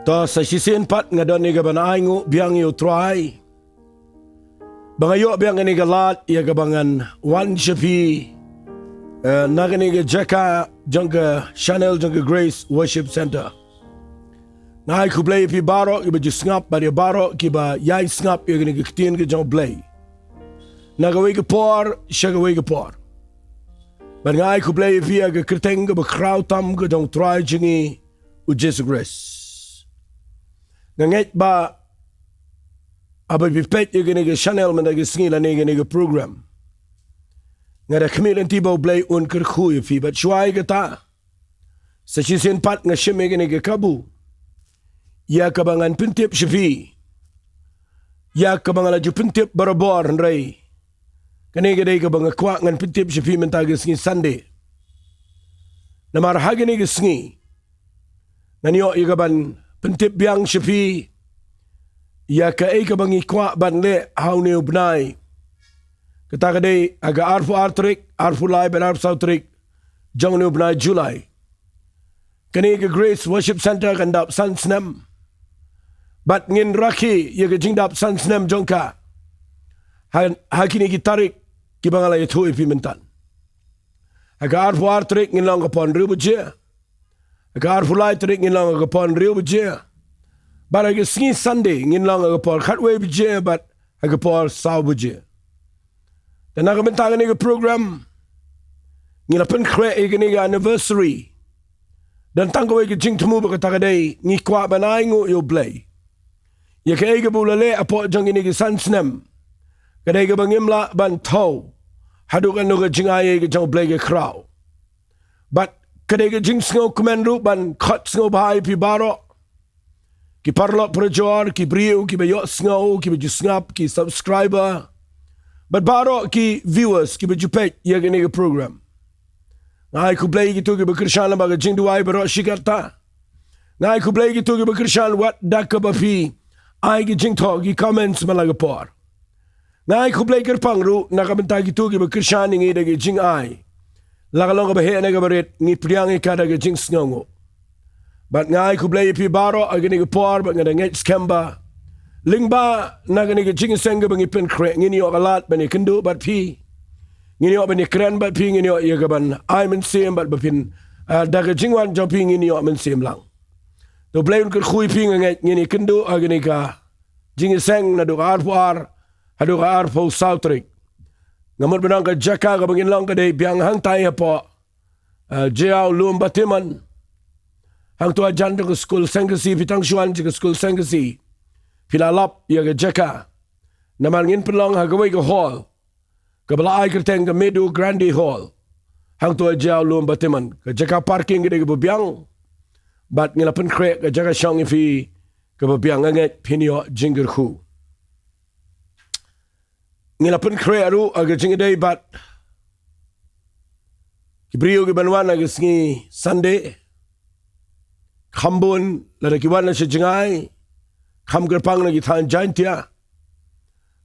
To sa sisin pat nga don ni gabanango biang yu Trai. Bangayo biang ni galat ya gabangan one shapi nagani ga jaka jangga Channel jangga Grace Worship Center. Ngai ku play pi baro iba ju ngap ba dia baro ki ba yai ngap ya gani kitien ga jang play. Nagawi ga por shagawi ga por. Ban ngai ku play pi ga kerteng ga ba crowd tam ga jang Trai jingi u Jesus Grace. Ngait ba aba pipet yung gani channel man nag Sngi la gani program. Nga da kamilan tibaw blay NONGKREN fi bat shuay gata. Sa sisin pat nga shime gani kabu. Ya kabangan pintip shifi. Ya kabangan laju pintip barabor nray. Kani gani kabanga kwa ngan pintip shifi man taga Sngi Sunday. Namarahagi ni Sngi. Nganiyo yung kaban pentip biang shapi ya ka ay kabangi kwa banle how ni ubnay kata kadai aga arfu artrik arfu lai ben arfu sautrik jang ni ubnay July kani ka Grace Worship Center kandap sansnem bat ngin raki ya ka jingdap sansnem jongka hakini gitarik kibangala yatu ipimentan aga arfu artrik ngin lang kapon rubuje Agar fulai terik ngin lang agapon riu bejia. But aga Sngi Sunday ngin lang agapon Khatduh bejia but agapon saw bejia. Dan aga bentangan ni program ngin apen kre ni anniversary. Dan tangko ega jing temu berkata kadai ngi kwa banai ngu yo blay. Ya ke ega bulale apo jang ini ke sansnem. Kadai ega bangimla ban tau. Hadukan nuga jing ay ega jang blay ke kraw. But kadai ka jing sngo kumenru ban kat sngo bahai pi baro. Ki parlok perjuar, ki brio, ki bayok sngo, ki baju ngap, ki subscriber. But baro ki viewers, ki baju pet ya gani ka program. Ngai ku play gitu ki bekershan baga jing duai baro shikarta. Ngai ku play gitu ki bekershan wat dak bapi. Ai ki jing talk ki comments malaga por. Ngai ku play kerpangru nakabenta gitu ki bekershan ngi dagi jing ai. Lakalong kabahe na kabarit ngi priang ikada ka jing sngongo. But ngai ku blay pi baro agani ka por but ngada ngait skemba. Lingba na gani ka jing senga bangi pen kre ngini o kalat bani kendu but pi. Ngini o bani kren but pi ngini o iya kaban ay men sim but bapin daga jingwan jom pi ngini o men sim lang. Do blay un kui pi ngait ngini kendu agani ka jing seng na do arpo ar hadu ka arpo sautrik. Ngamot benang ka jaka ka bangin lang ka day biang hang tayo po jiaw luom batiman hang tuwa jan ka school sengkasi pitang shuan ka school sengkasi pilalap ya ka jaka naman ngin penlang hagaway ka hall ka balaay kerteng ka medu grande hall hang tuwa jiaw luom batiman ka jaka parking ka day ka babiang bat ngilapan krek ka jaka syang ifi ka babiang nganget pinyo jingger khu Ngilapan kre aru aga jingday bat kibrio ki banwan aga Sngi Sunday khambun lada kiwan na siya jingay kham kerpang na gitan jaintia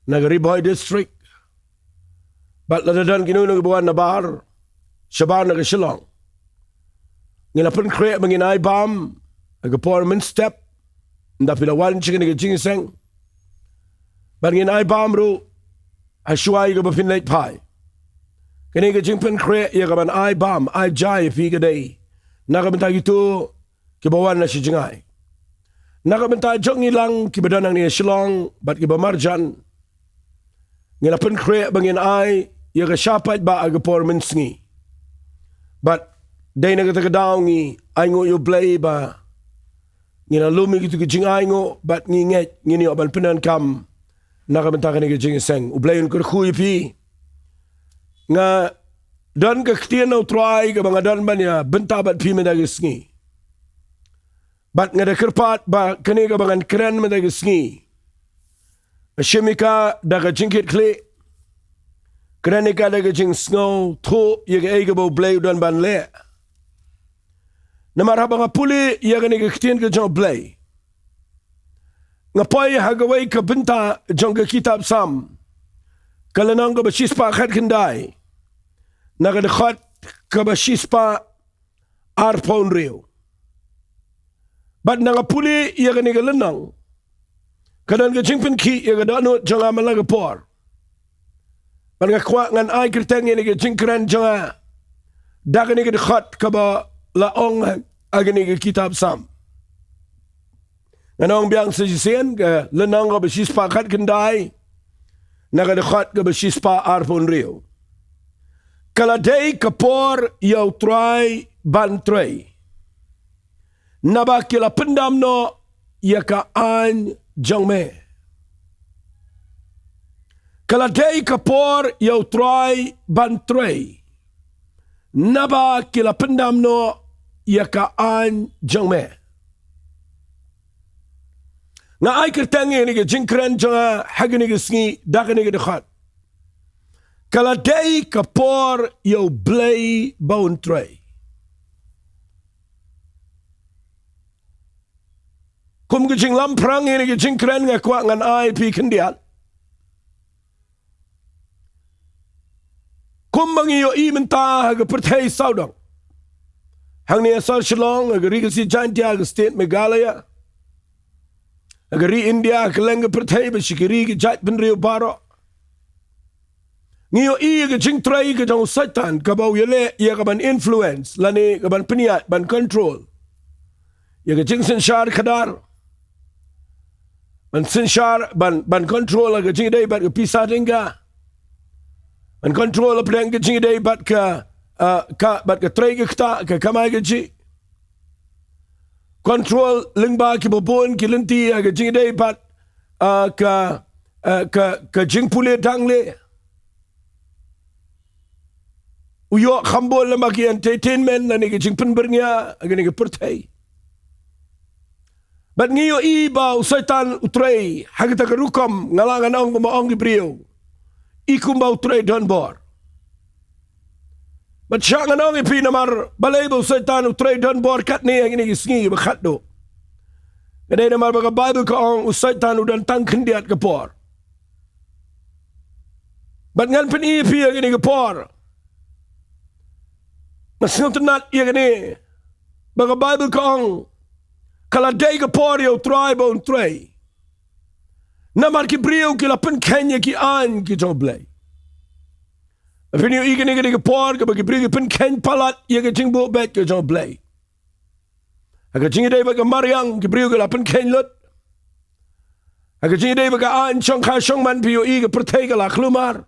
naga Riboy District bat lada dan kinu na gibuan na bar shabar naga Shillong ngilapan kre manginay bam aga porman step nda pilawan siya naga jingseng bat nginay bam ru Ashuay ka bapin late pie. Kani ka jingpen kre ya ka ban ay bam ay jay fi ka day. Nakabenta gitu kibawan na si jingay. Nakabenta jong ilang kibadanang niya Shillong bat kiba marjan. Ngilapen kre bangin ay ya ka syapait ba agapor men Sngi. But day nagatagadaw ngi ay ngo yu blay ba. Nginalumi gitu ka jingay ngo bat nginget ngini oban penan kam. Nakabenta ka ni ka jing seng. Ublayon ko kuy pi. Nga dan ka ktiyan na Trai ka mga dan ba niya bentabat pi medagi Sngi. Bat nga da kerpat ba kani ka mga kren medagi Sngi. Shimika da ka jingkit kli. Kreni ka da ka jing sngo to ya ka ega ba ublay dan ban le. Namarhaba nga puli ya ka ni ka ktiyan ka jang ublay. Ngapoy hagaway ka benta jong ka kitab sam. Kalanang ka basispa khat kenday. Nakadakot ka basispa arpon rio. Bat nangapuli ia kani galenang. Kanan ka jingpin ki ia kadano janga malaga por. Bat ngakwa ngan ai kerteng ini ka jingkren janga. Dakani ka dekhat kaba laong agani ka kitab sam. Nganong biang sejisen ka lenang ka besispa kat kendai. Naka dekhat ka besispa arpon rio. Kaladei kapor yau Trai ban Trei. Naba kila pendam no ya ka an jangme. Kaladei kapor yau Trai ban Trei. Naba kila pendam no ya ka an jangme. Nga ay kertangi ni ka jingkren janga hagani ka sngi dakani ka dekhat. Kaladei kapor yau blay baun Trei. Kum ka jing lamprang ini ka jingkren nga kwa ngan ay pi kendiat. Kum bangi yo i menta haga perthai saudang. Hang ni asal Shillong haga ri kasi jantia haga state Meghalaya. Haga ri India haga lenga perthai bashikiri ka jait penrio baro. Ngiyo i ka jing Trei ka jang satan ka bau yale iya ka ban influence lani ka ban peniat ban control. Iya ka jing sensyar kadar. Ban sensyar ban control ka jing day bat ka pisah tingga. Ban control apa yang ka jing day bat ka Trei ka kta ka kamay ka ji. Control lingba ki bobon ki lenti ka jing day bat ka jing pule dangle. Uyo khambol na maki entertainment na nigi jing penbernya aga nigi pertai. Bat ngiyo iba usaitan Trei hagita karukam ngalangan ang kumaong gibriyo. Ikum ba Trei donbor. Bat siya nga nang ipinamar balay ba usaitan Trei donbor kat ni ang nigi Sngi ba Khatduh. Gaday namar baga Bible ka ang usaitan udan tang kendiat kapor. Bat ngan penipi ang nigi kapor. Nasinong tenat iya gani. Baga Bible kaong kaladei ka por yau Trai baun Trei. Namar ki brio ki lapen kenya ki an ki joblay. Apin yung igani gani ka por ka bagi brio ki pen ken palat iya ka jing buok bet ka joblay. Aga jing iday baga Mariang ki brio ki lapen ken lut. Aga jing iday baga an chong ka chong man piyo i ka pertay ka laklumar.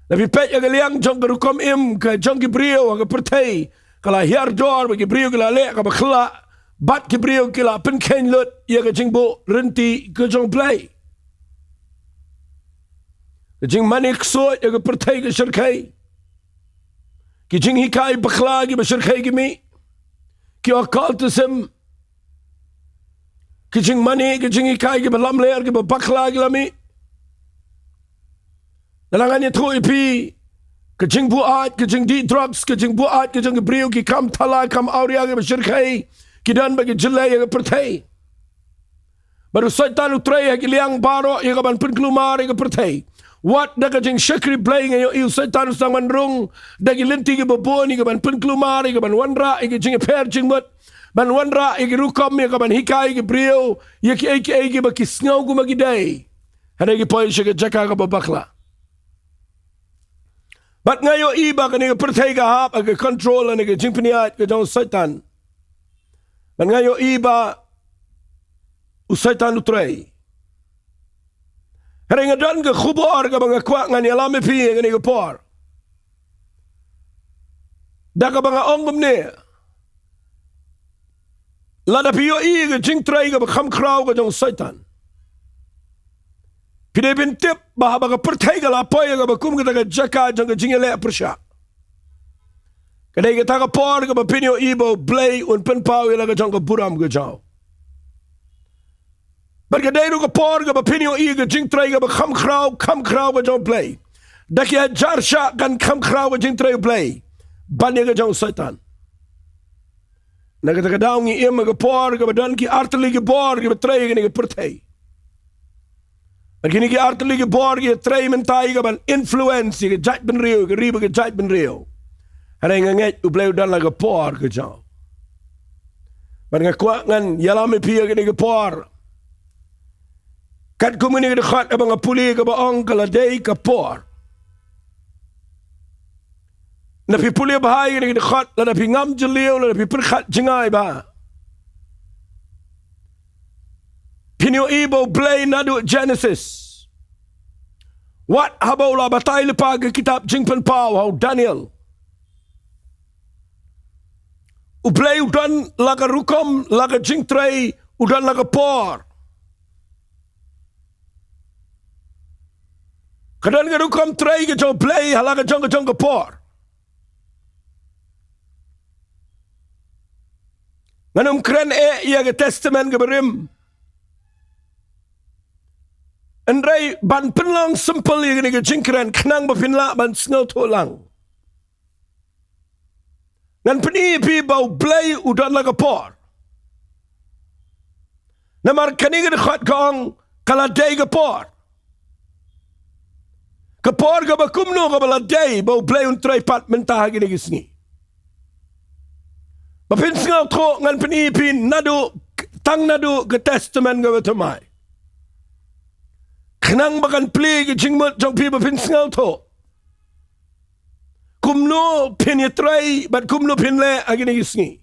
Nabi pet aga liang jong ka rukom im ka jong ki brio aga pertay kala hiar dor bagi brio kala le ka bakla bat ki brio kala pen ken lut ia ka jingbo renti ka jong play ka jing manik so aga pertay ka shirkai ki jing hikai bakla ki ba shirkai ki mi ki occultism ki jing mani ki jing hikai ki ba lam leer ki ba bakla ki lami. Nalangan niya to ipi kajing buat, kajing di drugs, kajing buat, kajing brio ki kam tala, kam auria ki basyirkay, kidan bagi jelay yang pertay. Baru saitan Trei ki liang baro yang kaban penkelumar yang pertay. What da kajing syakri play ngayon iyo saitan sang manrung dagi lenti ki babon yang kaban penkelumar yang kaban wanra yang kajing per jingmut ban wanra yang rukam yang kaban hikai ki brio yang ki eki baki sngaw ko magiday. Hada ki poy siya jaka ka babakla. Bat ngayon iba ka nga pertay ka hap aga control na nga jing piniat ka jang saitan. Bat ngayon iba usaitan Trei. Hara nga dan ka Khubor ka mga kwa nga niyalami pi nga nga por. Da ka mga ongom ni. Lada piyo i ka jing Trei ka bakam kraw ka jang saitan. Pide bintip baha baga pertay ka lapoy ka bakum ka taga jaka jang ka jingele persya. Kadai ka taga por ka bapinyo ibo blay un penpaw ila ka jang ka buram ka jaw. But kadai ka por ka bapinyo i ka jing Trei ka bakam kraw ka jang blay. Daki hajar sya kan kam kraw ka jing Trei blay. Banya ka jang saitan. Nagataga daw ngi ima ka por ka badan ki artali ka por ka Trei ka ni ka pertay. Kini ki artali ki bor ki Trei mentai ka ban influence ki jait ben rio ki riba ki jait ben rio. Hara nga nget u bleu dan la ka por ka jaw. Kuat ngan yalami pia gini Khubor. Kat kumuni ke dekat abang puli ke baong kaladai ke por. Napi puli bahai gini ke dekat la napi ngam jeliu la napi perkat jengai ba. Pinyo ibo blay nadu Genesis. What habau la batai lepa ke kitab jingpen pau hau Daniel. Ublay udan laga rukom laga jing Trei udan laga por. Kadang kadang kam Trei ke jauh play halaga jong ke por. NONGKREN ia ke testament ke berim. Andrai ban penlang simple ia ke jingkren kenang bapinla ban snel tolang. Ngan penipi bau play udan laga por. Namar kani ke dekat kong kaladai ke por. Khubor ke bakumno ke baladai bau play un Trei pat mentah gini ke Sngi. Bapin sengal tro ngan penipin nadu tang nadu ke testament ke batamai. Kenang bakan pli ke jingmut jong pi bapin sengal tro. Kumno pin ye Trei bat kumno pin le agini ke Sngi.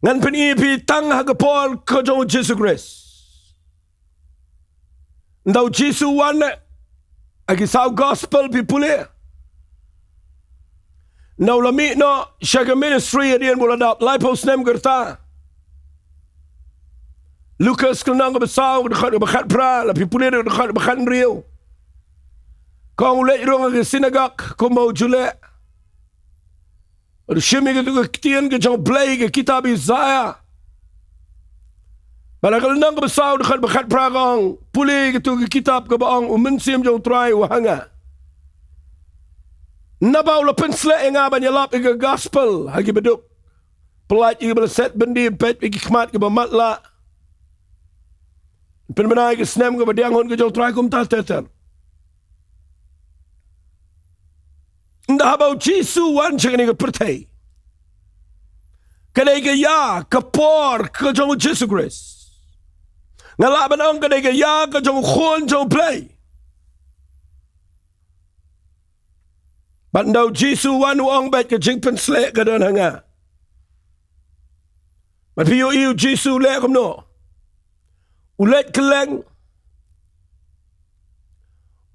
Ngan penipi tang ha Khubor ke jong Jesus Christ. Ndau Jesu wana agi sao gospel pi pule. Ndau lami no shaga ministry adian buladap lipos nem gerta. Lucas kenang ke besau dekat bekat pra la pi pule dekat bekat Rio. Kau ulek rong ke sinagak ko mau jule. Shimi ke tu ketien ke jong play ke kitab Isaiah. Balakal nang ke besau dekat bekat pragong puli ke tu kitab ke baong umensim jong Trai wahanga. Nabau la pensle enga banyalap ke gospel hagi beduk. Pelat ke belaset bendi pet ke khmat ke bamatla. Penbenai ke snem ke badianghon ke jong Trai kum ta teter. Ndah bau Jesu wan chengni ke pertai. Kadai ke ya Khubor ke jong Jesus Christ. Ngalak banong kadai ke ya ke jong khon jong play. Bandau Jesu wan uang bet ke jing pen slek ke dan hanga. But piyo iu Jesu lek kom no. Ulet keleng.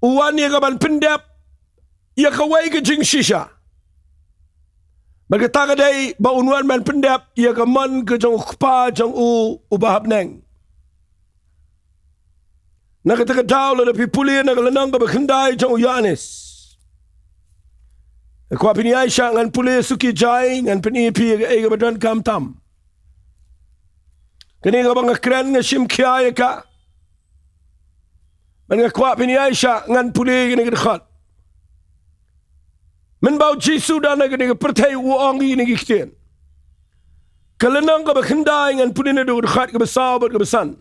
Uwan ya ke ban pendap. Ya kawai ke jing shisha. Berkata kadai ba unwan ban pendap ya ke man ke jong khpa jong ubahap neng. Nakataka daw la pipuli nagalanang ka bakhandai jong Yanis. Kwa piniyay siya ngan puli suki jay ngan pinipi ga badan kam tam. Kani nga bang kren nga sim kiyaya ka. Man nga kwa piniyay siya ngan puli gini gidakhat. Men bau Jesu dana gini pertay uang gini giktin. Kalanang ka bakhandai ngan puli na gidakhat ka basaw bat ka basan.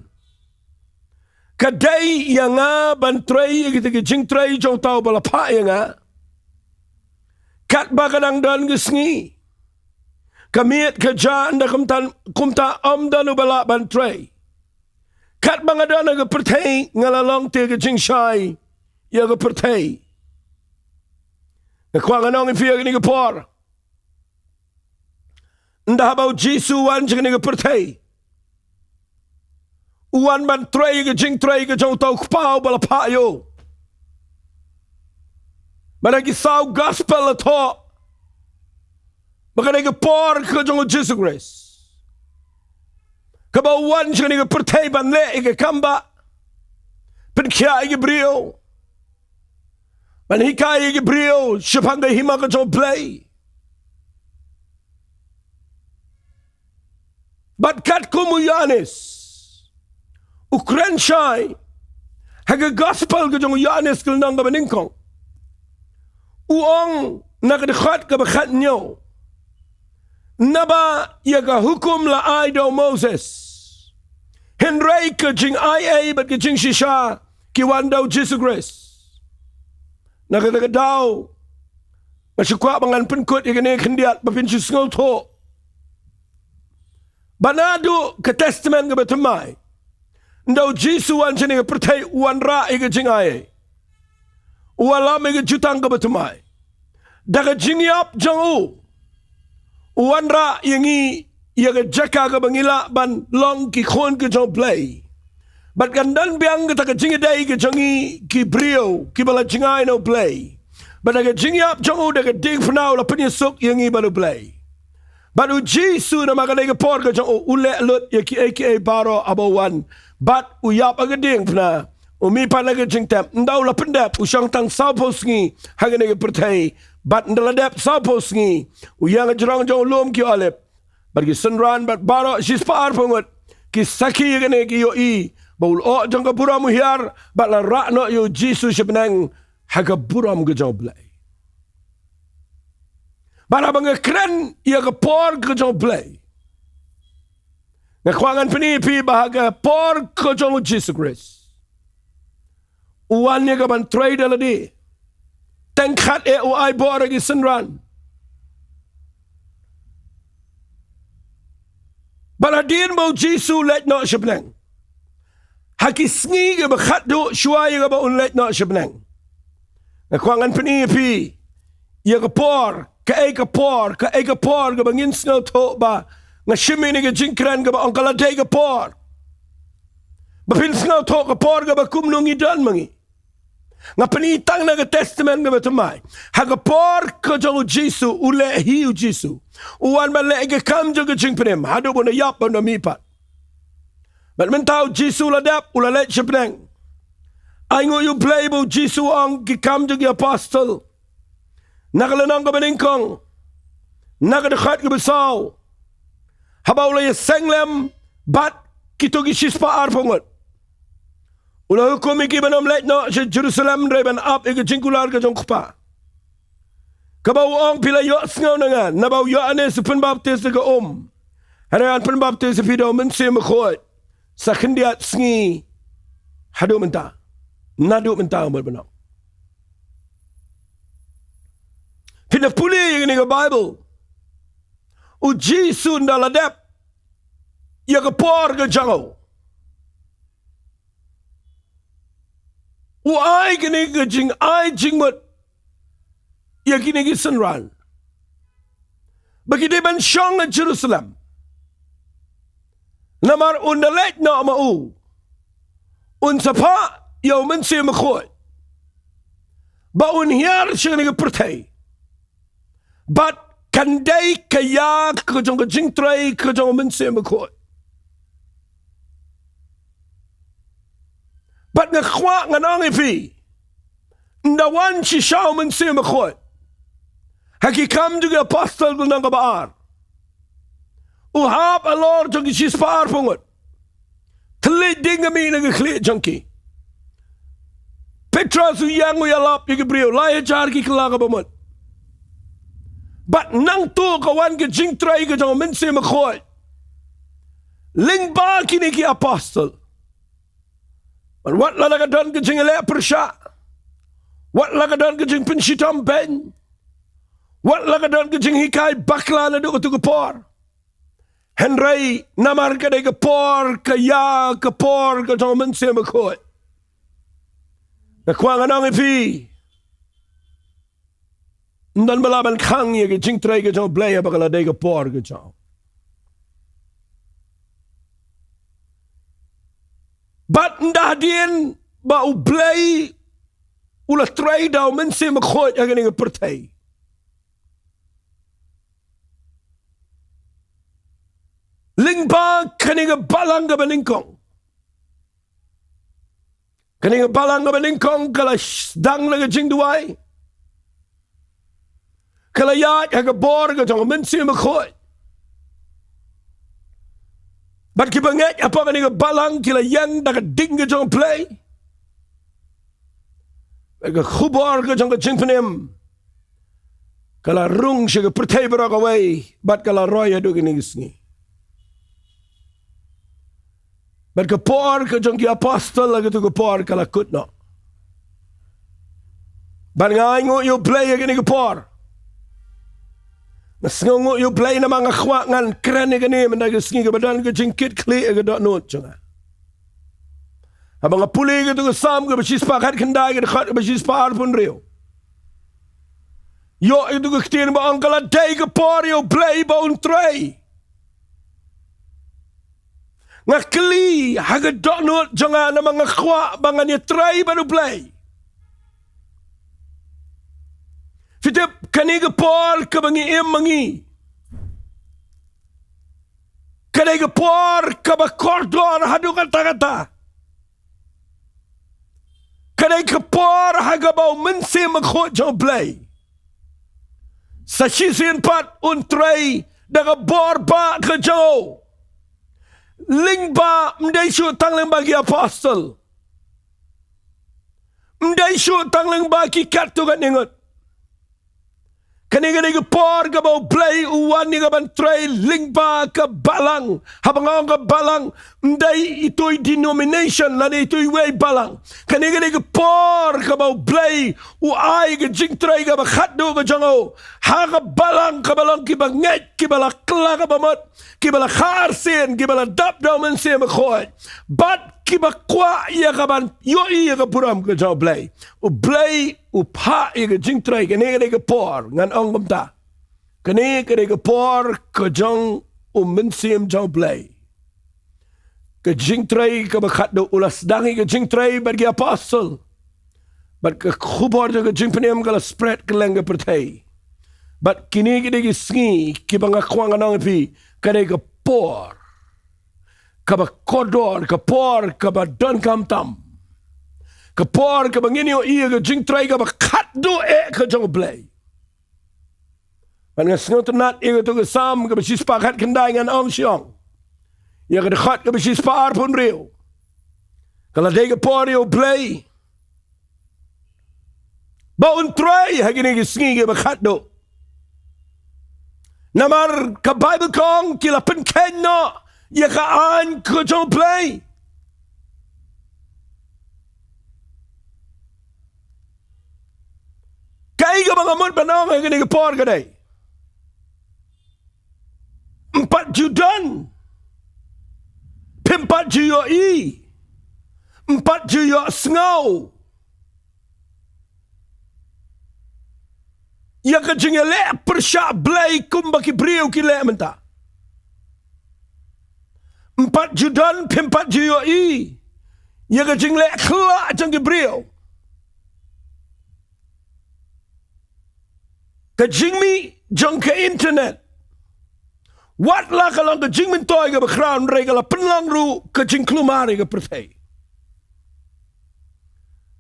Kadai yang ban Trei kita ke jing Trei jong tau balapa yang kat bakanang dan ke Sngi kamiet kerjaan dah kumta dan ubala ban Trei kat bangadan ke pertai ngalalong te ke jing Shai ya ke pertai ngkuanganong ifia ni ke por ndah bau Jesu wan jing ni ke pertai uwan ban Trei ke jing Trei ke jong tau kpau balapa yo. Managi sao gospel ato. Baka nega por ke jong Jesus Christ. Kaba uwan jing nega pertai ban le ke kamba. Pen kia ke brio. Man hikai ke brio. Shapanga hima ke jong play. But kat kumuyanis. Ukren Shai haga gospel ke jong Yanis ke nang ka beningkong uong nakadekhat ka bakhat nyo naba yaga hukum la aido Moses Henry ke jing IA bat ke jing shisha ki wandau Jesus Christ nakadagadaw masyukwa bangan penkut ikani kendiat bapin sisngol to Banado ke testament ke betemai. Ndau Jisu wan sini ke pertai wan ra ke jingai. Walam ke jutang ke betemai. Daga jingiap jangu. Wan ra yangi ia ke jaka ke bangila ban long ki khon ke jong play. Bat gandan biang ke tak jingidai ke jangi ki brio ki bala jingai no play. Bat daga jingiap jangu daga ding fnau la penyesuk yangi baru play. Batu Jisu na makanay ke por ke jang ule lut ya ki aka baro abawan bat uyap agading pna umi panaga jing tap ndau la pendap usang tang sapos ngi hagane ke pertai bat ndaladap sapos ngi uyang jrong jong lom ki alep bat ki sunran bat baro sispar pungut ki saki gane ki yo i baul o jang ka buram hiar bat la ra no yo Jisu sebenang haga buram ke jong blai. Bara bangkren ia ke por ke jong play. Ngakwangan penipi bahaga por ke jong Jesus Christ. Uannya ke ban Trei daladi. Tengkat uai bor lagi senran. Baladin bau Jesus let no sebenang. Haki Sngi ke Khatduh shuai ke bau let no sebenang. Ngakwangan penipi ia ke por ka por ke bangin snow to ba nga shimi ni ke jingkran ke ba angkala day ke por bapin snow to ke por ke ba kumnungi dan mangi nga penitang na ke testament ke batamai ha ke por ke jong Jisu ule hiu Jisu uan ba le ke kam jong ke jingprem hadu bona yap bona mipat bat mentau Jisu ladap ula le chepneng aingo you play bo Jisu ang ki kam jong apostle nakalanang ka beningkong, nakadakhat ka besaw, habaw la senglem, bat kito gishis pa arpongot. Ula hukum iki banom let no, sa Jerusalem reban up, ika jingkular ka jong kupa. Kabaw ang pila yo sngaw na nga, nabaw yo ane sa panbaptis na ka hanayan panbaptis sa pidaw mensi makhot, sa kandiat Sngi, hadu menta, nadu menta ang balbanong. Pinapuli yang ini ke Bible. Uji sun daladep. Ya ke por ke jango. Uai kini ke jing ai jingmut. Ya kini ke sunran. Bagi dia ban syong ke Jerusalem. Namar undalet na mau. Unsapa ya mensi makhot. Ba unhiar syong ni ke pertai. But kandai kaya kejong kejing Trei kejong mense makot. But ngakwa nganong ipi. Ndawan si siya mense makot. Hakikam juga apostle ng kabaar. Uhap alor jong isispaar pungot. Klit ding kami nagklit jongki. Petra suyang uyalap yung Gabriel. Laya jar ki kalaga bamot. But nang tu kawan ke jing Trei ke jong mense makhot. Ling ba kini ki apostle. But what la don ke jing ele persya. What la don ke jing pensitam ben. What la don ke jing hikai bakla na do ke por. Henry namar ke de ke por ke ya ke por ke jong mense makhot. Na kwang anong ipi. Dan balaban kang ye ke jing Trei ke jong blaya bakala de ke por ke jong. Bat ndah dien ba u blay ula Trei daw mense makhot ya ke pertai. Ling ba kaninga balang ke beningkong. Kaninga balang ke beningkong kala dang la ke jing duai. Kalayat haga bor ke jong mensi makhot. Bat ki banget apa kan nga balang kila yang daga ding ke jong play. Haga Khubor ke jong ke jing penem. Kala rung siya ke pertai berak away. Bat kala roy adu kini Sngi. Bat ke por ke jong ki apostle lagi tu ke por kala kutno. Bat ngai ngu you play kini ke por. Ngasngongo yo play na mga khwa ngan kren ni gani man ga sngi ga badan ga jingkit kli ga dot not chunga. Abang puli ga tu sam ga bashis pa khat khandai ga khat bashis pa arpun rio. Yo itu ga ktin ba angkala dai ga por yo play ba un Trei. Ngakli haga dot not chunga na mga khwa bangan ni Trei ba no play. Fitip kaniga por ka bangi mangi. Kaniga por ka ba kordor hadu kata. Kaniga por haga ba mense makho jo play. Sa sisin pat un Trei daga bor ba ka jo. Ling ba mdai shu tangling bagi apostle. Mdai shu tangling bagi Khatduh kan ingot. Kaniga por ka ba play uwan ni ka ban Trei lingba ka balang habang ka balang mday ito'y denomination na ito'y way balang kaniga por ka ba play uay ka jing Trei ka ba Khatduh ka jango ha ka balang kiba nget kiba la kla ka ba mat kiba la kharsin kiba la dap daman siya makhoy bat kiba kwa iya ka ban yo iya ka puram ka jango play u play u pa iya ka jing Trei kaniga por ngan ong bamta kaniga por ka jang u mensim jango play ka jing Trei ka ba Khatduh ulas dangi ka jing Trei bagi apostle but ka Khubor ka jing penem ka la spread ka lenga pertai but kini ka sngi ki ba nga kwang anong pi kaniga por ka ba kodor ka por ka ba don kam tam ka por ka ba ngini o iya ka jing Trei ka ba Khatduh ka jang play man nga sngot nat iya to ka sam ka ba sispa khat kandai ngan ong siong ya ka khat ka ba sispa arpun rio kala de ka por yo play ba un Trei ha gini ka sngi ka ba Khatduh namar ka Bible kong kila pen ken no ya ka an ka jang play kay ka mga mut banong ha gini ka por ka day empat judan pimpat juyo empat juyo sngau ya ka jinga le persya blay kumba ki brio ki le menta empat judan pimpat juyo ya ka jing le khla jang ki brio ka jing mi jang ka internet wat la ka lang ka jing min toy ka background re ka la penlang ru ka jing klumari ka pertai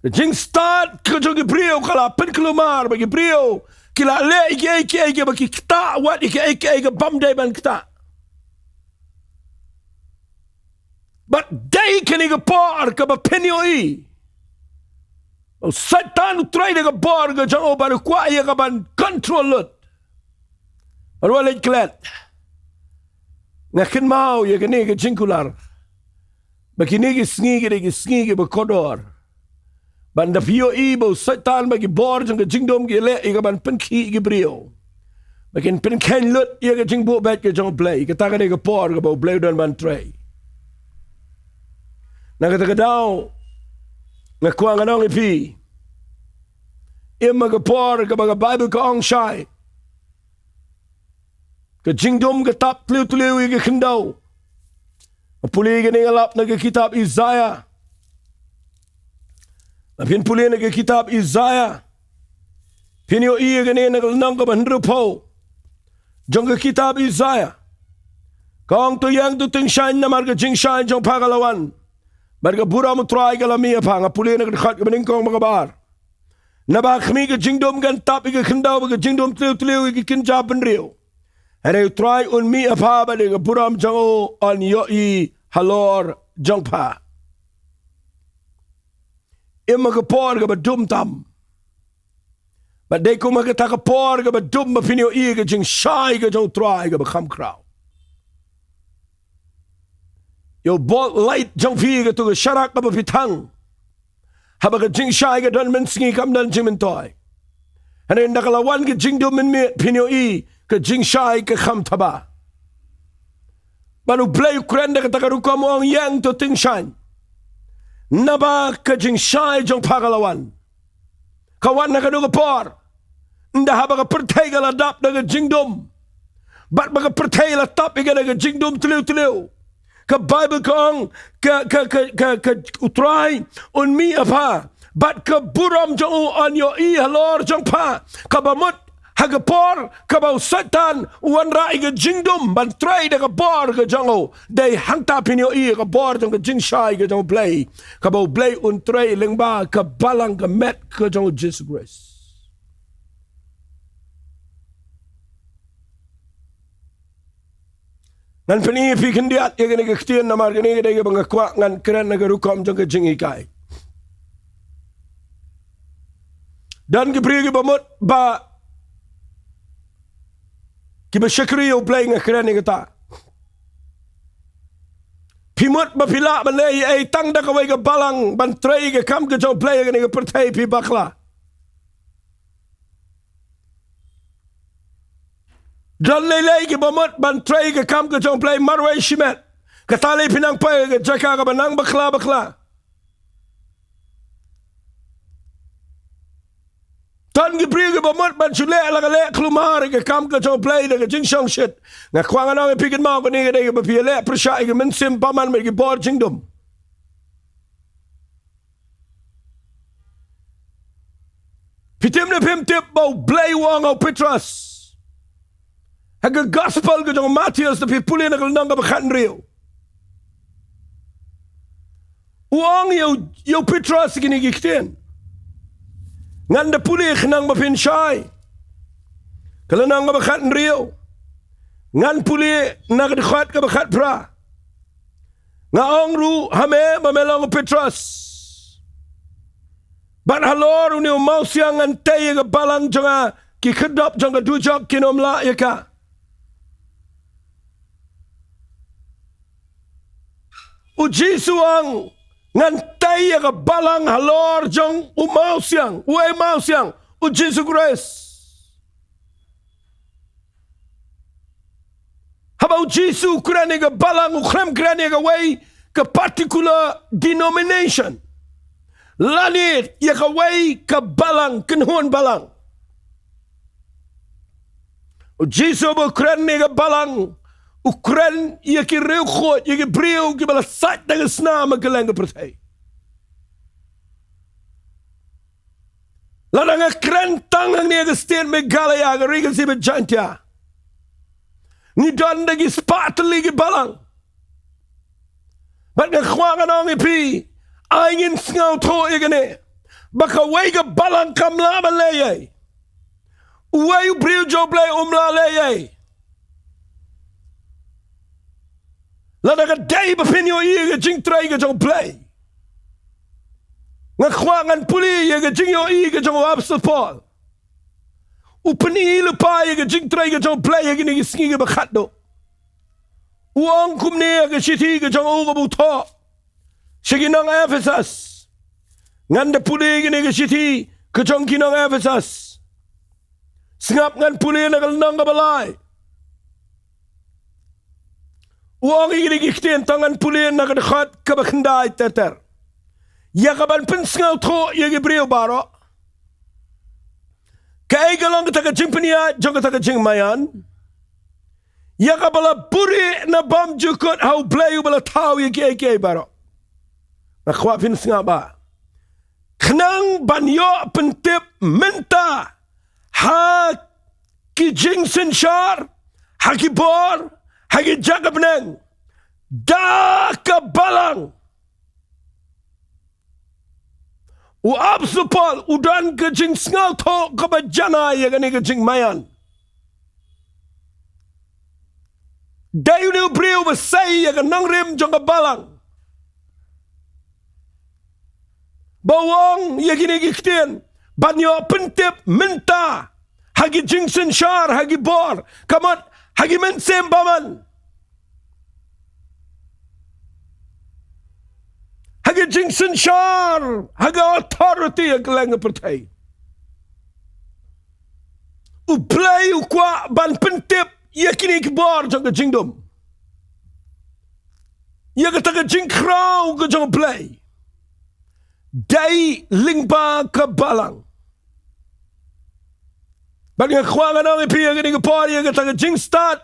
ka jing start ka jang ki brio ka la pen klumar bagi brio kila le ike bagi kita wat ike bam day ban kita but day kini ka por ka ba penyo o satan Trei ka por ka jang o ban kwa ya ka ban control lut arwale klet ngakin mau ya kini ka jingkular bakini ki sngi ki ba kodor banda pio ibo satan bagi bor jang ka jingdom ki le ka ban pen ki brio bakin pen ken lut ya ka jingbo bet ka jang play ka ta ka por ka ba play don ban Trei na ka ta daw na kwang anong ipi ima ka por ka ba Bible ka ong shai ka jingdom ka tap tliw ka khendaw puli ka ningalap na ka kitab Isaiah napin puli na ka kitab Isaiah pinyo iya ka ninang ka bandro po jong ka kitab Isaiah kaong tuyang tu ting shine na marga jing shine jong pagalawan marga bura mo Trai ka lamia pa nga puli na ka khat ka maning kong mga bar naba khmi ka jingdom kan tap ka khendaw ka jingdom tliw ka kinjapan rio and I try on me a pa ba de puram jango on yo halor jangpa imma ka por ka ba dum tam ba de ko ma ka ta ka por ka ba dum ba pinyo ka jing shai ka jong Trai ka ba kham kraw yo bol light jong fi ka to ka sharak ka ba pitang haba ka jing shai ka don men sngi kam dan jimin toy Hanin nakalawan ke jing dum min pinoi ke jing shai ke kham thaba. Baru play Ukraine de kata karuka mo ang yang to ting shan. Naba ke jing shai jong pagalawan. Kawan na kadu kapor. Nda haba ka pertay ka ladap na ke jing dum. Bat baga pertay la tap iga na ke jing dum tiliw. Ka Bible kong ka Trai un mi apa. Bat ka buram jong an yo I halor jong pa. Ka bamut hagapor kabau satan wan rai ke jingdom ban Trei de kabor ke jango dei hangta pinyo I kabor jong ke jing shai ke jong play kabau play un Trei lengba ke balang ke met ke jong Jesus Christ. Ngan peni pi kendiat ye ke ktien namar ke ni de bang kwa ngan keren ke rukom jong ke jing ikai. Dan ke pri ke bamut ba Kiba syakri yo play nga keren ni kata. Pimut mapila malay ay tang da kaway ka balang ban Trei ka kam ka jong play ka ni ka pertay pi bakla. Dan laylay ki bamut ban Trei ka kam ka jong play marway shimet. Katali pinang pay ka jaka ka banang bakla. Tan gibri ke bamut ban chule ala kale klumar ke kam ke jong play de jing shong shit nga kwang ana pikin ma ko ni de ke piele prasha ke men sim paman me ke bor jingdom pitem ne pim tip bo play wang o Petras ha ke gospel ke jong Matthias de pipuli na nang ka khan rio wang yo Petras ke ni gikten ngan da puli khnang mapin shai kalanang mabakhat rio ngan puli nagdkhat ka bakhat pra nga ong ru hame mamelong Petras ban halor uni mausiang an tay ga balang jonga ki khadop jonga dujok kinom la yaka u jisuang ngan tay ka balang halor jong umausiang u Jesus Christ habau Jesus krane ka balang u krem krane ka way ka particular denomination lanit ya ka way ka balang kenhon balang u Jesus bo krane ka balang Ukren ye ki reu khot ye ki brio ki bala sat da sna ma keleng pertai la nga kren tang ang ne sten me galaya ga riga si be jantia ni don da ki spatli ki balang bat nga khwang anong ipi ayin sngaw to igane baka way ga balang kam la malay way brio jo play la lay Laat ik het day bepinio hier jing Trei ke jong play. Nga khwangan puli ye ke jing yo I ke jong Apostle Paul. Upani lupa ye ke jing Trei ke jong play ye ke ni Sngi ke Khatduh. Uang kumne ke city ke jong ugabu to. Siginang Ephesus. Nganda puli ke ni ke city ke jong kinang Ephesus. Singap ngan puli na kalnang kabalay. Uang igini gikten tangan pulien na kadakhat kabakhandai teter. Yakaban pinsngaw to yagi brio baro. Kaigalang kataka jimpania jong kataka jingmayan. Yakabala puri na bam jukot how blayu bala tau yagi ake baro. Nakwa pinsngaw ba. Knang banyo pentip menta. Ha ki jingsen shar. Ha ki bor. Hagi jagab neng da ka balang u absupal udan ke jing sngal to ka bajana ya gani ke jing mayan dayu ne brio basai ya nang rem jong ka balang bawang ya gini gikten banyo pentip minta hagi jing sen shar hagi bor kamat hagi men sem baman hagi jingsen shar haga authority ang lang pertai play kwa ban pentip ia kini Khubor jong ke jingdom. Ia kata ke jing krau ke jong play. Dai lingba ke balang. Bagi khwang anong ipi ke Khubor ia kata ke jing start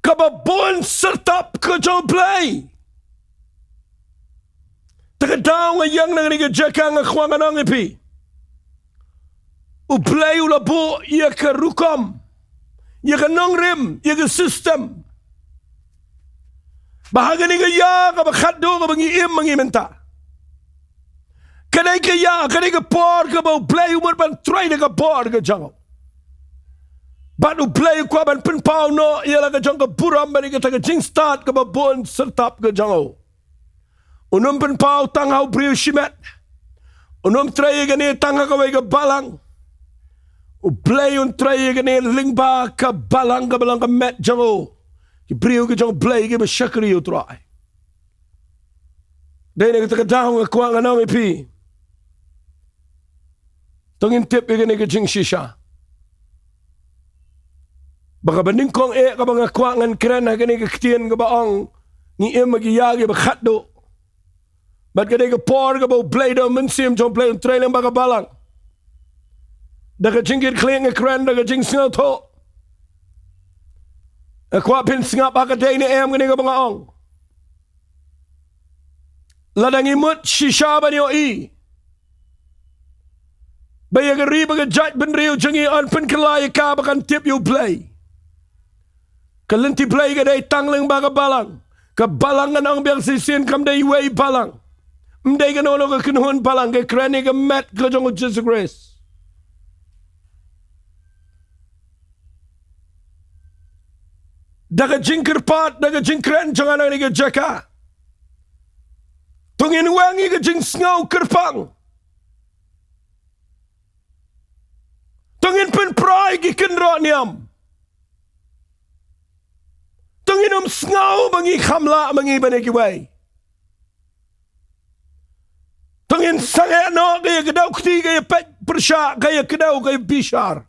ke babon sertap ke jong play. Terkadang yang nang ni ke jakang khwang anong ipi. Play ulabu ia ke rukam. Ia ke nongkren, ia ke sistem. Bahagian ni ke ya, ke Khatduh, ke mengi menta. Kadai ke ya, kadai ke por, ke bau play umur ban Trei ke por ke jangan. Batu play ku ban penpau no, ialah ke jangan ke buram, bani ke tak jing start ke babon sertap ke jangan. Unum penpau tanghau priu shimet. Unum Trei ke ni tanghau ke balang. Play Trei ke ni lingba ke balang ke met jangan. Ki brio ke jong play ke besyakri u Trai. Dene ke takadang ke kuang anong ipi. Tongin tip ke ni ke jing shisha. Baka banding kong ka mga kuangan kren ha ke ni ke ktien ke baong ni magi yagi ba Khatduh. Bat ke ni ke por ke ba play do mensim jong play Trei lang baka balang. Da ke jing ke kling ke kren da ke jing sngal to. Aku pin singap akaday ni kani ka mga ong. Ladang imut shisha ba niyo i. Baya ka riba ka jat ben riyo jangi on pin kalaya ka bakan tip you play. Kalinti play ka day tangling baka balang. Ka balang ka nang biyang sisin kam day way balang. Mday ka nono ka kinuhun balang. Ka kreni ka met ka jong Jesus Grace. Daga jingkerpat, daga jingkren jangan ni ke jaka. Tungin wangi ke jing sngau kerpang. Tungin pen prai ki kenro niam. Tungin sngau bangi khamla bangi baneki way. Tungin sange no kaya kedau kti kaya pet persya kaya kedau kaya bishar.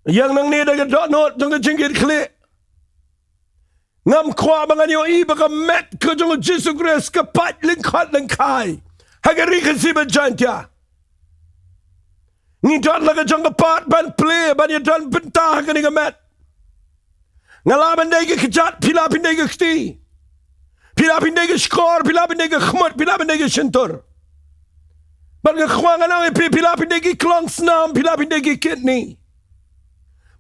Yang nang ni daga dot not jong jingkit klik. Ngam kwa bangan yo i baka met ke jong Jesus Christ ke pat lingkot lengkai. Hagari ke si berjantia. Ni dot laga jong ke pat ban play ban ya don bentah ke ni ke met. Ngalaban day ke kejat pila pindai ke kti. Pila pindai ke skor, pila pindai ke khmut, pila pindai ke shentur. Ban ke khwang anang pila pindai ke klong snam, pila pindai ke kidney.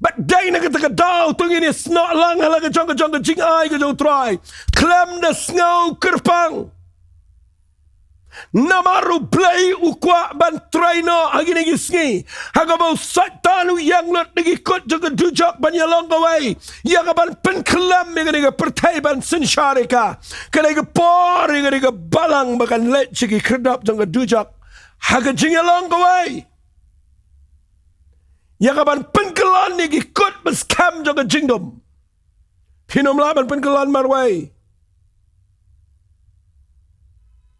But day na kita kadau tungin is not lang halaga jong jing ai ke jong Trai. Klem na sngau kerpang. Namaru play ukwa ban Trei no hagi nigi Sngi. Haga bau satanu yang lot nigi kot jong dujak ban yalong kawai. Yang ban pen klem yang nigi pertai ban sensharika. Kada nigi por yang nigi balang bakan let chiki kredap jong dujak. Haga jing yalong kawai. Yang aban pengkelan ni ikut beskam jaga jingdom. Hinom laban pengkelan marway.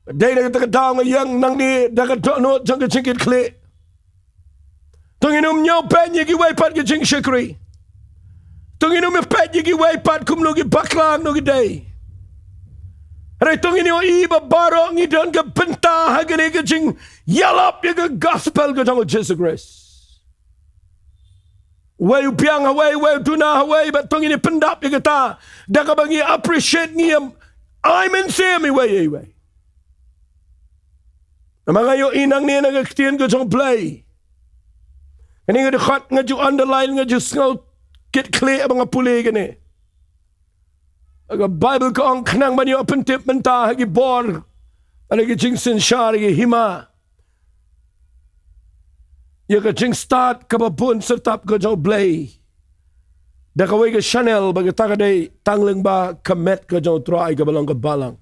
Day na kita kadang yang nang ni daga dono jaga jingkit klik. Tunginum nyaw pen yagi way pat ke jing shikri. Tunginum pet yagi way pat kum nugi baklang nugi day. Ray tunginum iba barong ni don ke bentah hagani ke jing yalap yaga gospel ke jaga Jesus Christ. Way piang away, way tuna away, but tong ini pendap ya kata. Dah ka bagi appreciate ni I'm in semi way. Mga yo inang ni nagaktian ko jong play. Kani nga dekat nga ju underline nga ju snow get clear mga puli gani. Aga Bible ko ang kanang man yo pentip menta hagi bor. Ano gi jingsen shari hima. Ya ka jing start ka babun sertap ka jong play. Da ka way ka Chanel baga taka day tangling ba kamet ka jong Trai ka balang ka balang.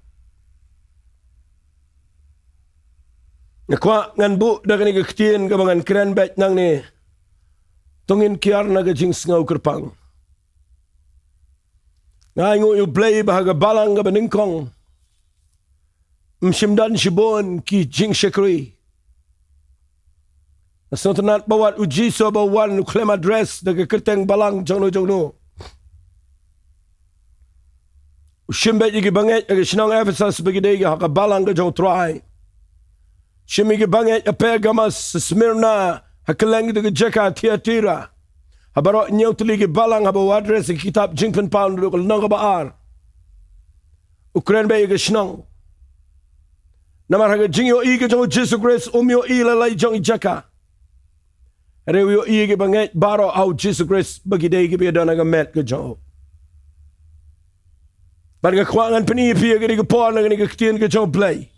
Nakwa ngan bu da ka ni ka ktien ka bangan kren bet nang ni. Tungin kiar na ka jing sngaw kerpang. Ngay ngu yu play bahaga balang ka baningkong. Msimdan shibon ki jing shekri. Nasotanat bawat uji so bawan claim address daga kerteng balang jongno. Shimbet yigi banget aga sinong Ephesus bagi dega haka balang ga jong Trai. Shimigi banget ya Pergamus Smyrna hakeleng daga Jeka Tiatira. Habaro nyau tuligi balang haba address kitab jingpen pound do nang baar. Ukren ba yigi sinong. Namar haga jingyo iga jong Jesus Christ umyo ila lai jong Jeka. Rewyo iga banget baro au Jesus Christ bagi dega bi dana ga met ga jong. Baga kwangan penipi ga diga por na ga kitien ga jong play.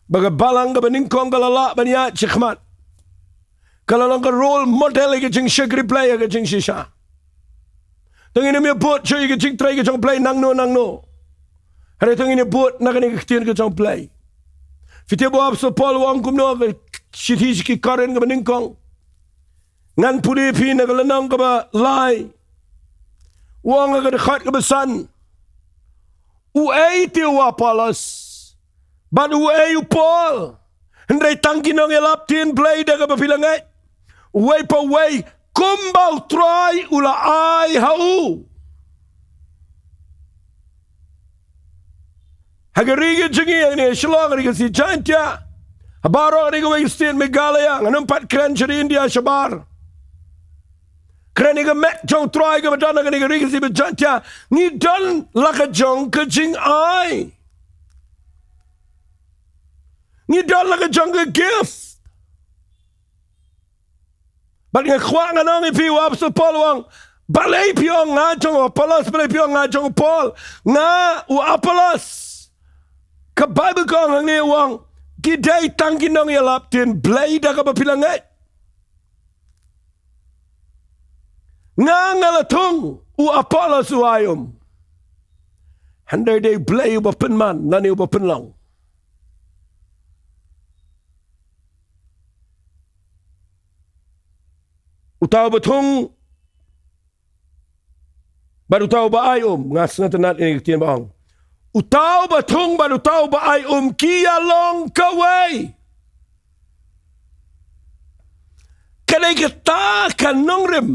Baga balang ga baningkong ga lala banya chikmat. Kalau lang ka role model ga jing shagri play ga jing shisha. Tangin mi bot choy ga jing trai ga jong play nang no. Hare tangin bot na ga kitien ga jong play. Fite bo abso Paul wang kumno ga shitij ki karen ga baningkong. Ngan puri pi na ga lanang ga ba lai. Wang ga khat ga basan. Uai ti wa Paulus. But uai u Paul. Hendai tangkin ang elap tin play da ga bapilangai. Uai pa uai kumbau Trai ula ai hau. Hagarigi jingi ni shlong ri si jantia. Habaro ri ga wai stin megalaya nganum pat kren chiri India shabar. Kreniga met jong Trai ga badana ga ni ri si jantia ni dan laka jong ka jing ai. Ni dan laka jong ka gift. But nga kwa nga nang ipi wap sa Paul wang balay piyong nga jong Apollos balay piyong nga jong Paul nga u Apollos ka Bible ko nga nga wang giday tangkin nang yalap tin blay da ka bapilangat nga ngalatong u Apollos u ayom handay day blay u bapinman nani u bapinlang. Utaw batong baru tahu ba ay ngas nga tanat ini kitian bahang. Utaw batong baru tahu ba ay kia long kaway. Kanay kita kanong rim.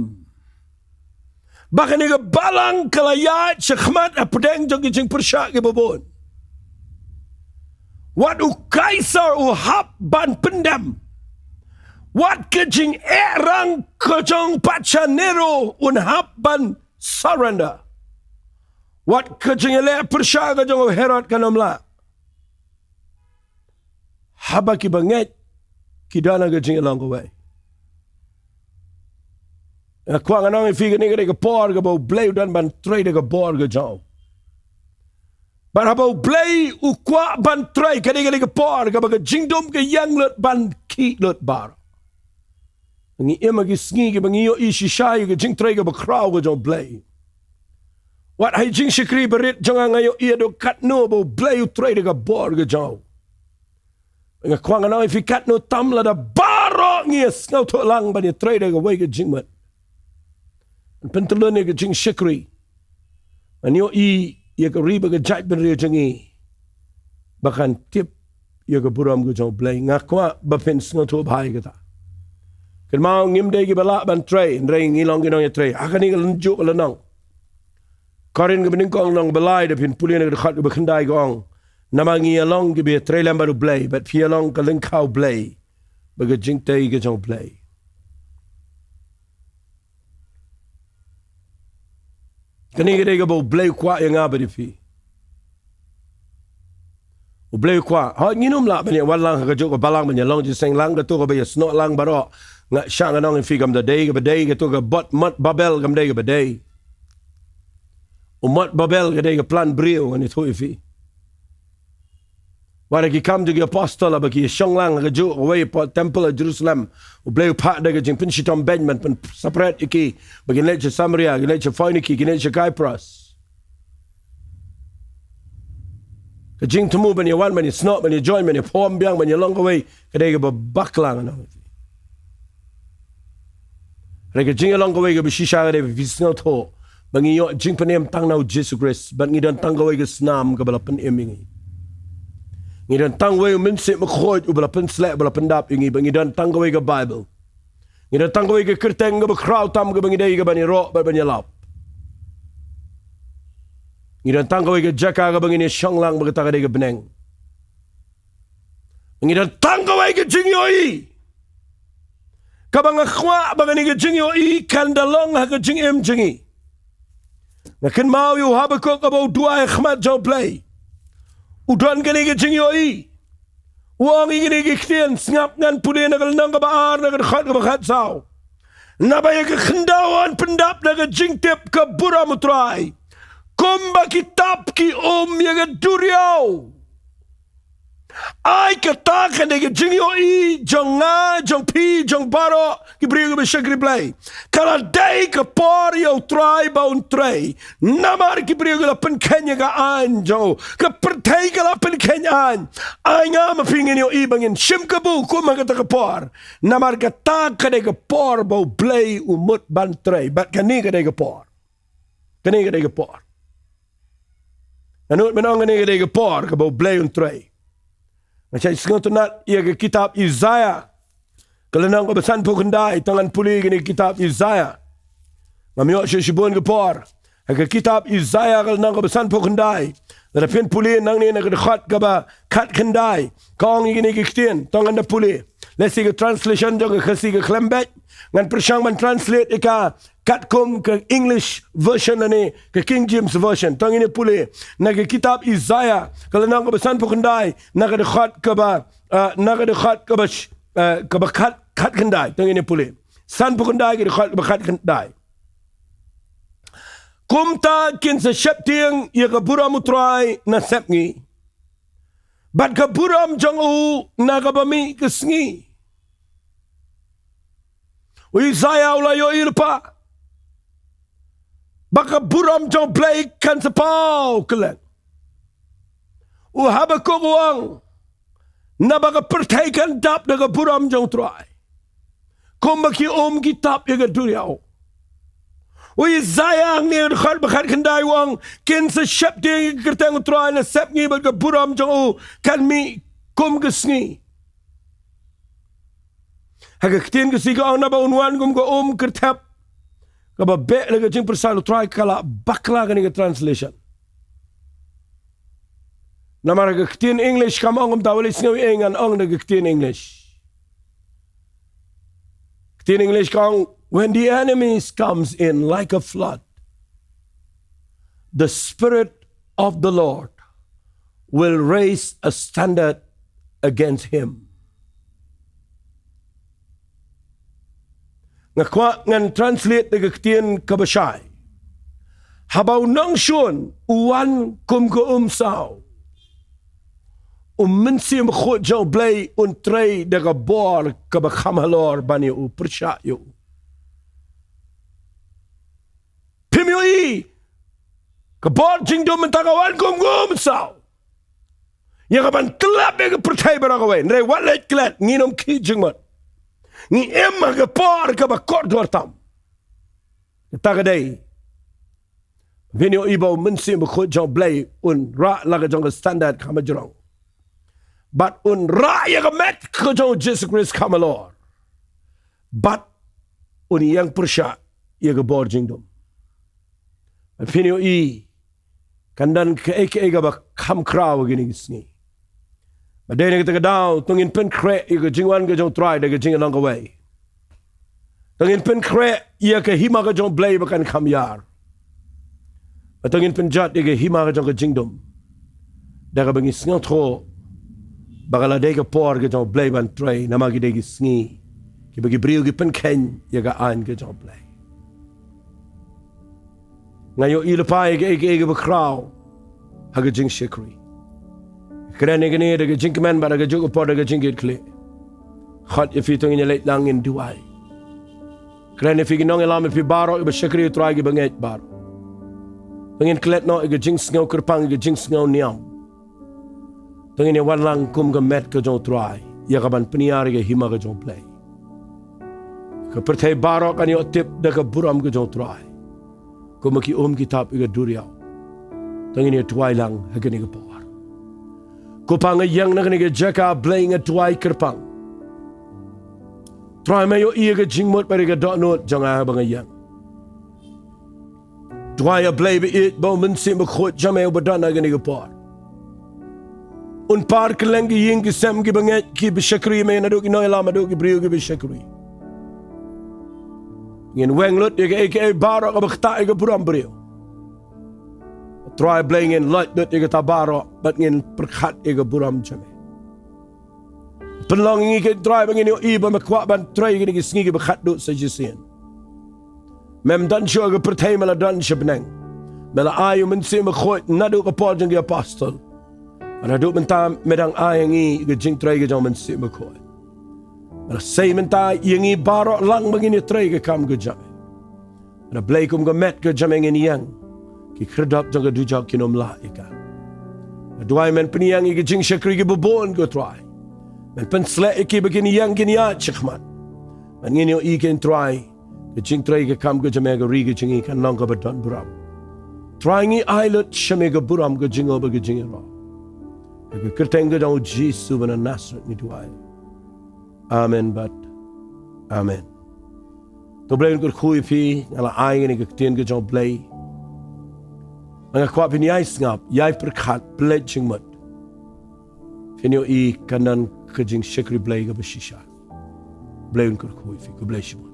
Baka niga balang kalayat syakmat apudeng jong kijing persyak ibabon. Wat u kaisar u hap ban pendam. Wat kejing erang kejong pacanero unhap ban surrender. Wat kejing ele persya kejong Herod kanamla. Haba ki banget kidana kejing elang kawai. Kuang anang ifi ni ke por ke bau blay dan ban Trei de ke por ke jauh. Ban habau blay u kwa ban Trei ke por ke bau jingdom ke yang lut ban ki lut bar. Ngi ema ki Sngi ke bangiyo isi shai ke jing Trei ke bakrau ke jauh blay. Wat hai jing shikri berit jangan ngayo ia do Khatduh bau blay u Trei de ke por ke jauh. Ngi kuang anang ifi Khatduh tam la da baro ngis ngau to lang ban Trei de ke wai ke jing mat. Pentelun ni ke jing shikri. Anyo ia ke riba ke jai ben ria jangi. Bahkan tip ia ke buram ke jauh blay. Ngakwa bapin sengaw to bahai kata. Ken mau ngim day ke balak ban Trei. Ndrei ngilong ke nong ya Trei. Akan ni ke lenjuk ke lenong. Karin ke beningkong nong balai dapin pulian ke dekat ke bekendai gong. Nama ngi along ke biar Trei lambaru blay. But pi along ke lengkau blay. Baga jing tay ke jauh blay. Kani kita ke bau blay kuat yang apa di fi. Blay kuat. Hak nginum lah banyak walang kejuk ke balang banyak long jiseng lang ke tu ke bayar snot lang barok ngak syang anong fi kam day ke badai ke tu ke bot mat babel kam day ke badai. Umat babel ke day ke plan brio ngani tu fi. Wara ki kam juga apostol lah bagi syang lang kejuk away pot temple of Jerusalem. Blay pak dah ke jing pensitom Benjamin pen separate iki bagi naik ke Samaria, bagi naik ke Phoeniki, bagi naik ke Cyprus. Kejing temu bani wan bani snot bani join bani pom biang bani long away kedai ke baklang anong. Reka jing long away ke bishisha kedai bisngal to bagi yo jing penem tang nau Jesus Christ bagi dan tang away ke senam ke balapan emingi. Ngidan tangway uminsip makhoy ubala penslek ubala pendap ingi bangidan tangway ke Bible. Ngidan tangway ke kerteng ke crowd tam ke bangidai ke bani rock ba banyalap. Ngidan tangway ke jaka ke bangini syanglang ba ketagade ke beneng. Ngidan tangway ke jingyoi. Kabang akhwa bangani ke jingyoi kandalong ha ke jingem jingi. Ngaken mau yu habakok abau dua khmat jau play. Udan kani ke jingyoi. Wang ingini ke ktien ngap ngan puli nagal nang ka baar nagal khat ka bakhat sao. Nabaya ke khendawan pendap nagal jingtip ke buram Trai. Kumba kitab ki ya ke duriau. Ai kata kani ke jingyoi jong nga jong pi jong baro ki brio ke shakri play. Kala dai ke por yo Trai baun Trei. Namar ki brio ke pen Kenya ka anjo. Ke pertai ke pen Kenya an. Ai nga mapingin yo ibangin shim ke bu kuma kata ke por. Namar kata kani ke por bau play umut ban Trei. Bat kani kani ke por. Kani kani ke por. Anut menang kani kani ke por ke bau play un Trei. Macam sengotonat ia ke kitab Isaiah. Kelenang kebesan pukendai tangan puli kini kitab Isaiah. Ngamiok syibun ke por. Ke kitab Isaiah kelenang kebesan pukendai. Lepin puli nang ni nak dekat ke ba kat kendai. Kong ini ke kitien tangan da puli. Lesi ke translation jong ke si ke klembek ngan persang man translate ika katkum ke English version ani ke King James version tang ini puli nak ke kitab Isaiah kalau nang ke besan pukendai nak dekat ke ba kat kendai tang ini puli san pukendai ke dekat ke kat kendai kumta kin se septieng ya ke buram Trai na Sngi bat ke buram jong u na ke bami ke Sngi Isaiah ula yo ilpa. Baka buram jong play kan sepau kelen. Habakuk uang. Na baka pertaikan dap daga buram jong Trai. Kumbaki kitab yaga duriau. Isaiah ni khad bakat kendai uang. Kin se syap dia kertang Trai na sep ngi baka buram jong kan mi ke Sngi. Haga ketien ke siga ang naba unwan kum ko kertap. Kaba be lega jing persal Trai kala bakla kani ke translation. Namara ke ketien English kam ongum tawali singawi engan ong lega ketien English. Ketien English kang when the enemies comes in like a flood, the Spirit of the Lord will raise a standard against him. Ngakwa ngan translate de ketien kabashai. Habau nang shun uwan kum ko sao. Mensim khot jau blay un Trei de bor kabakam halor bani u persha yo. Pimyoi kabor jingdom mentagawan kum sao. Ya kaban kelap de pertai baragawen. Re walet klat nginom ki jingmat. Ni emma ke por ke bakor dortam. Tagadai. Venio ibau mensim khot jau blay un ra laga jong standard kamajrong. But un ra ya met ke jong Jesus Christ kamalor. But un yang persya ya ke bor jingdom. Venio kandan ke eke ga ba kam kraw gini Sngi. Madai kita kedau tungin pen krek ia jingwan ke jong Trai de jing along the way. Tungin pen krek ia ke hima ke jong blay bakan kamyar. Tungin pen jat ia ke hima ke jong jingdom. Daga bangi sngatro bagala de ke por ke jong blay ban Trai nama ki de Sngi. Ki bagi brio ki pen ken ia ke an ke jong blay. Ngayo ilepai ke eke bakraw ha ke jing shikri. Kerana ini ada jingkeman pada kejuk upor ada jingkit klik. Khat if itu ini late lang in duai. Kerana if nong elam if baro iba syakri Trai gi banget baro. Pengin klet no iga jing sngau kerpang iga jing sngau niam. Tengin ini wan lang kum ke met ke jong Trai. Ya kaban peniar iga hima ke jong play. Ke pertai baro kan yo tip deka buram ke jong Trai. Kumaki kitab iga duriau. Tengin ini tuai lang hagen iga por. Kupang yang na kaniga jaka blaying at tuay kerpang. Trai mayo iya ka jingmot pariga donot janga bangayang. Tuay a blay be it bo mensim khot jamayo badana kaniga par. Un par kelang ki ying ki sem ki banget ki bishakri may naduk inoy lama duk ki briyo ki bishakri. Ngin wenglot ya ka barok ka bakta ka buram briyo. Try blaying in light dot ya ka tabaro but ngin perkhat ya ka buram jame. Penlong ngi ke try bangin yo iba makwa ban try gini ki sngi ki Khatduh sa jisian. Mem dan sure ka pertay mala dan shabnang. Mela ayo mensim khot naduk ka por jang ki apostol. Ana duk menta medang ayang i ke jing Trei ke jang mensim khot. Mela say menta yangi baro lang bangin Trei ke kam ke jam. Ana blay kum ka met ke jam ngin yang ki khredap jang ka dujak kinom la ika. Duai men peniang i ke jing shakri ke bobon ke Trai. Men pensle iki begini yang kini ya chikmat. Men ngini yo iken Trai ke jing Trei ke kam ke jam ke ri ke jing ikan lang ka badan buram. Trai ngi ailut shame ke buram ke jing oba ke jing ro. Ke kerteng ke jang Jesu bana Nasret ni duai. Amen but amen. To blay ko khui pi ala ai ni ke tien ke jang blay. Ang kwa pin yai ngap yai perkhat pledging mat. Finyo i kanan kajing shakri blay ka bashisha. Blay ko khui fi ko blay shi.